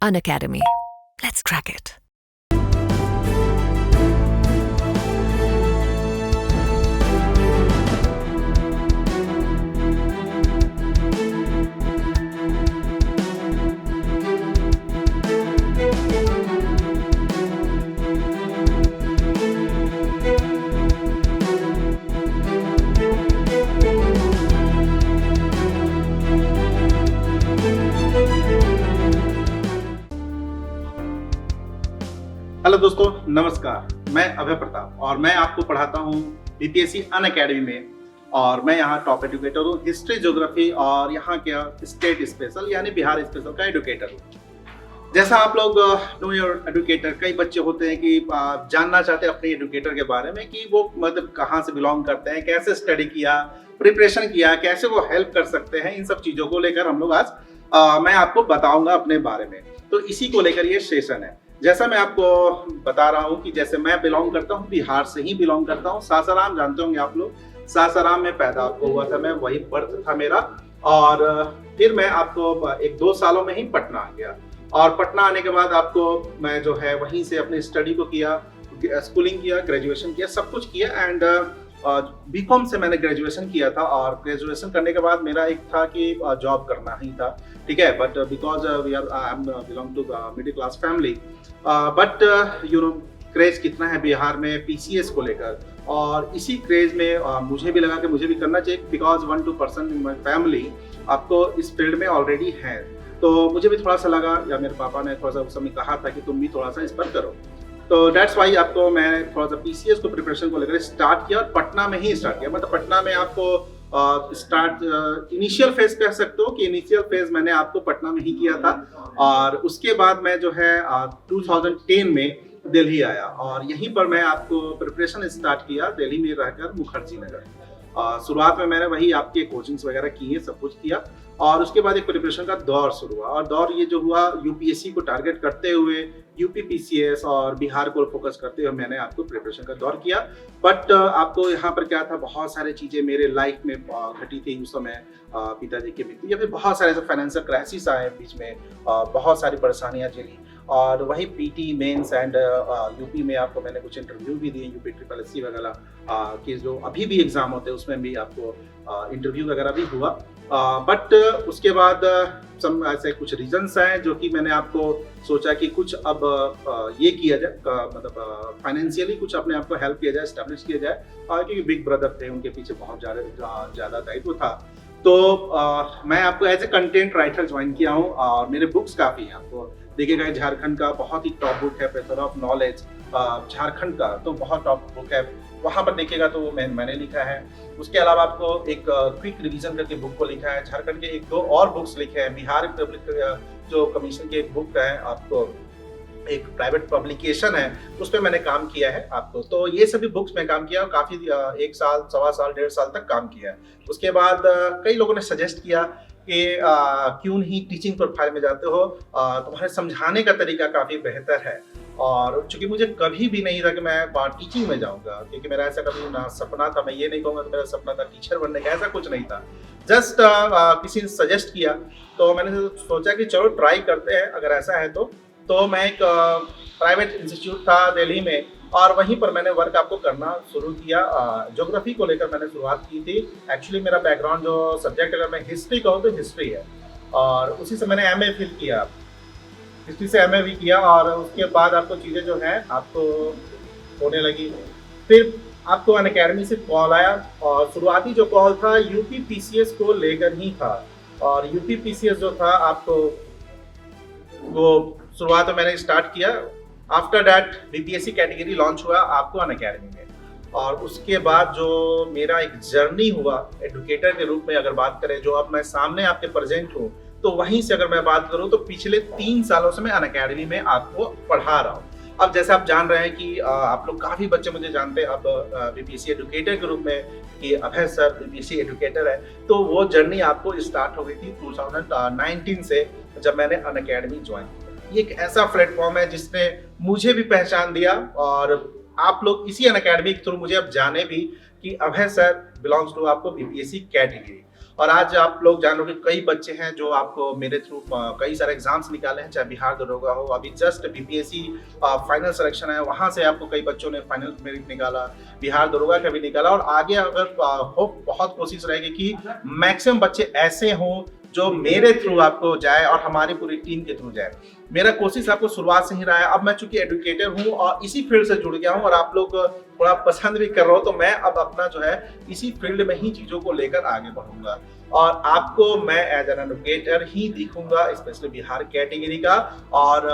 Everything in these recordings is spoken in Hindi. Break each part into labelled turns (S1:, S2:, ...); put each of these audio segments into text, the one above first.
S1: Unacademy. Let's crack it.
S2: Hello दोस्तों, नमस्कार। मैं अभय प्रताप और मैं आपको पढ़ाता हूँ बीपीएससी अनअकैडमी में। और मैं यहाँ टॉप एजुकेटर हूँ हिस्ट्री ज्योग्राफी और यहाँ के स्टेट स्पेशल यानी बिहार स्पेशल का एजुकेटर हूँ। जैसा आप लोग नो योर एजुकेटर, कई बच्चे होते हैं कि जानना चाहते हैं अपने एजुकेटर के बारे में कि वो मतलब कहाँ से बिलोंग करते हैं, कैसे स्टडी किया, प्रिपरेशन किया, कैसे वो हेल्प कर सकते हैं। इन सब चीज़ों को लेकर हम लोग आज मैं आपको बताऊंगा अपने बारे में। तो इसी को लेकर ये सेशन है। जैसा मैं आपको बता रहा हूँ कि जैसे मैं बिलोंग करता हूँ, बिहार से ही बिलोंग करता हूँ। सासाराम जानते होंगे आप लोग, सासाराम में पैदा आपको हुआ था मैं, वही बर्थ था मेरा। और फिर मैं आपको 1-2 सालों में ही पटना आ गया। और पटना आने के बाद आपको मैं जो है वहीं से अपनी स्टडी को किया, स्कूलिंग किया, ग्रेजुएशन किया, सब कुछ किया। एंड बीकॉम से मैंने ग्रेजुएशन किया था। और ग्रेजुएशन करने के बाद मेरा एक था कि जॉब करना ही था, ठीक है। But because I am belong to middle class family, but you know craze कितना है बिहार में पीसीएस को लेकर। और इसी क्रेज में मुझे भी लगा कि मुझे भी करना चाहिए, because 1-2 person in my family आपको इस फील्ड में ऑलरेडी हैं। तो मुझे भी थोड़ा सा लगा, या मेरे पापा ने थोड़ा सा उस समय कहा था कि तुम भी थोड़ा सा इस पर करो। तो डेट्स वाई आपको मैं थोड़ा सा पीसीएस को प्रिपरेशन को लेकर स्टार्ट किया और पटना में ही स्टार्ट किया। मतलब पटना में आपको स्टार्ट इनिशियल फेज कह सकते हो कि इनिशियल फेज मैंने आपको पटना में ही किया था। और उसके बाद मैं जो है 2010 में दिल्ली आया और यहीं पर मैं आपको प्रिपरेशन स्टार्ट किया, दिल्ली में रहकर मुखर्जी नगर। शुरुआत में मैंने वही आपके कोचिंग्स वगैरह किए, सब कुछ किया। और उसके बाद एक प्रिपरेशन का दौर शुरू हुआ। और दौर ये जो हुआ यूपीएससी को टारगेट करते हुए, यूपी पीसीएस और बिहार को फोकस करते हुए मैंने आपको प्रिपरेशन का दौर किया। बट आपको यहाँ पर क्या था, बहुत सारी चीज़ें मेरे लाइफ में घटी थी उस समय। पिताजी की मृत्यु या फिर बहुत सारे फाइनेंशियल क्राइसिस आए बीच में, बहुत सारी परेशानियाँ झेली। और वही पीटी मेंस एंड यूपी में आपको मैंने कुछ इंटरव्यू भी दिए, यूपी SSC वगैरह के जो अभी भी एग्जाम होते हैं उसमें भी आपको इंटरव्यू वगैरह भी हुआ। बट उसके बाद सम ऐसे कुछ रीजंस हैं जो कि मैंने आपको सोचा कि कुछ अब ये किया जाए, मतलब फाइनेंशियली कुछ अपने आप को हेल्प किया जाए, स्टैब्लिश किया जाए। क्योंकि बिग ब्रदर थे, उनके पीछे बहुत ज़्यादा दायित्व था। तो मैं आपको as a content writer join किया हूँ और मेरे बुक्स काफ़ी हैं। आपको देखिएगा झारखंड का बहुत ही टॉप बुक है प्लेथोरा ऑफ नॉलेज, झारखंड का तो बहुत टॉप बुक है, वहाँ पर देखिएगा तो मैंने लिखा है। उसके अलावा आपको एक क्विक रिवीजन करके बुक को लिखा है। झारखंड के 1-2 और बुक्स लिखे हैं। बिहार पब्लिक जो कमीशन की एक बुक है, आपको एक प्राइवेट पब्लिकेशन है, उस पर मैंने काम किया है आपको। तो ये सभी बुक्स में काम किया और काफ़ी 1 साल, 1.25 साल, 1.5 साल तक काम किया है। उसके बाद कई लोगों ने सजेस्ट किया कि क्यों नहीं टीचिंग प्रोफाइल में जाते हो, तुम्हारे समझाने का तरीका काफ़ी बेहतर है। और चूंकि मुझे कभी भी नहीं था कि मैं टीचिंग में जाऊंगा, क्योंकि मेरा ऐसा कभी ना सपना था। मैं ये नहीं कहूँगा कि मेरा सपना था टीचर बनने का, ऐसा कुछ नहीं था। जस्ट किसी ने सजेस्ट किया तो मैंने सोचा कि चलो ट्राई करते हैं, अगर ऐसा है तो मैं एक प्राइवेट इंस्टीट्यूट था दिल्ली में और वहीं पर मैंने वर्क आपको करना शुरू किया। ज्योग्राफी को लेकर मैंने शुरुआत की थी। एक्चुअली मेरा बैकग्राउंड जो सब्जेक्ट, अगर मैं हिस्ट्री कहूँ तो हिस्ट्री है, और उसी से मैंने एमए फिल किया, हिस्ट्री से एमए भी किया। और उसके बाद आपको चीज़ें जो है आपको होने लगी। फिर आपको अनअकैडमी से कॉल आया और शुरुआती जो कॉल था यूपी पीसीएस को लेकर ही था। और यूपी पीसीएस जो था आपको वो शुरुआत में मैंने स्टार्ट किया। After that BPSC category launch हुआ आपको अनअकैडमी में। और उसके बाद जो मेरा एक जर्नी हुआ एडुकेटर के रूप में, अगर बात करें जो अब मैं सामने आपके प्रेजेंट हूँ, तो वहीं से अगर मैं बात करूँ तो पिछले 3 सालों से मैं अनअकैडमी में आपको पढ़ा रहा हूँ। अब जैसे आप जान रहे हैं कि आप लोग काफ़ी बच्चे मुझे जानते हैं अब बीपीएससी एडुकेटर के रूप में कि अभय सर बीपीएससी एडुकेटर है। तो वो जर्नी आपको स्टार्ट हो गई थी 2019 से, जब मैंने अनअकैडमी ज्वाइन किया। ये एक ऐसा प्लेटफॉर्म है जिसने मुझे भी पहचान दिया और आप लोग इसी अनअकैडमी के थ्रू मुझे अब जाने भी कि अभय सर बिलोंग्स टू आपको बीपीएससी कैटेगरी। और आज आप लोग जानोगे कई बच्चे हैं जो आपको मेरे थ्रू कई सारे एग्जाम्स निकाले हैं, चाहे बिहार दरोगा हो, अभी जस्ट बीपीएससी फाइनल सिलेक्शन है, वहां से आपको कई बच्चों ने फाइनल मेरिट निकाला, बिहार दरोगा का भी निकाला। और आगे अगर होप बहुत कोशिश रहेगी कि मैक्सिमम बच्चे ऐसे हों जो मेरे थ्रू आपको जाए और हमारी पूरी टीम के थ्रू जाए। मेरा कोशिश आपको शुरुआत से ही रहा है। अब मैं चूंकि एजुकेटर हूँ और इसी फील्ड से जुड़ गया हूँ और आप लोग थोड़ा पसंद भी कर रहे हो, तो मैं अब अपना जो है इसी फील्ड में ही चीजों को लेकर आगे बढ़ूंगा और आपको मैं एज एन एजुकेटर ही दिखूंगा, स्पेशली बिहार कैटेगरी का। और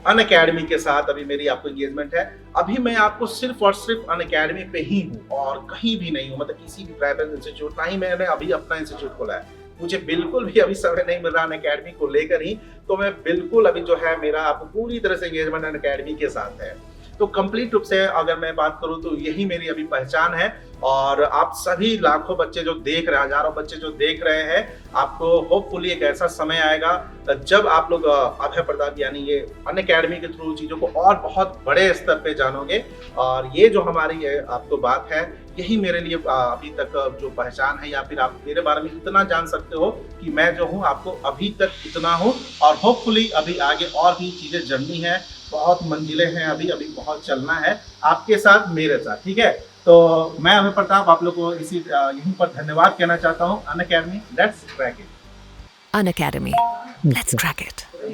S2: अनअकैडमी के साथ अभी मेरी आपको एंगेजमेंट है। अभी मैं आपको सिर्फ और सिर्फ अनअकैडमी पे ही हूँ और कहीं भी नहीं हूँ, मतलब किसी भी प्राइवेट इंस्टीट्यूट, ना ही मैंने अभी अपना इंस्टीट्यूट खोला है। मुझे बिल्कुल भी अभी समय नहीं मिल रहा अनअकैडमी को लेकर ही, तो मैं बिल्कुल अभी जो है मेरा आपको पूरी तरह से एंगेजमेंट अनअकैडमी के साथ है। तो कंप्लीट रूप से अगर मैं बात करूं तो यही मेरी अभी पहचान है। और आप सभी लाखों बच्चे जो देख रहे हैं, हजारों बच्चे जो देख रहे हैं, आपको होपफुली एक ऐसा समय आएगा जब आप लोग अभय प्रताप यानी ये अनअकैडमी के थ्रू चीजों को और बहुत बड़े स्तर पे जानोगे। और ये जो हमारी आपको बात है, यही मेरे लिए अभी तक जो पहचान है, या फिर आप मेरे बारे में इतना जान सकते हो कि मैं जो हूँ आपको अभी तक इतना हूँ। और होपफुली अभी आगे और भी चीजें जाननी है, बहुत मंजिलें हैं, अभी अभी बहुत चलना है आपके साथ, मेरे साथ, ठीक है। तो मैं अभय प्रताप आप लोग को इसी यहीं पर धन्यवाद कहना चाहता हूँ। Unacademy, let's crack it.
S1: Unacademy. Let's crack it.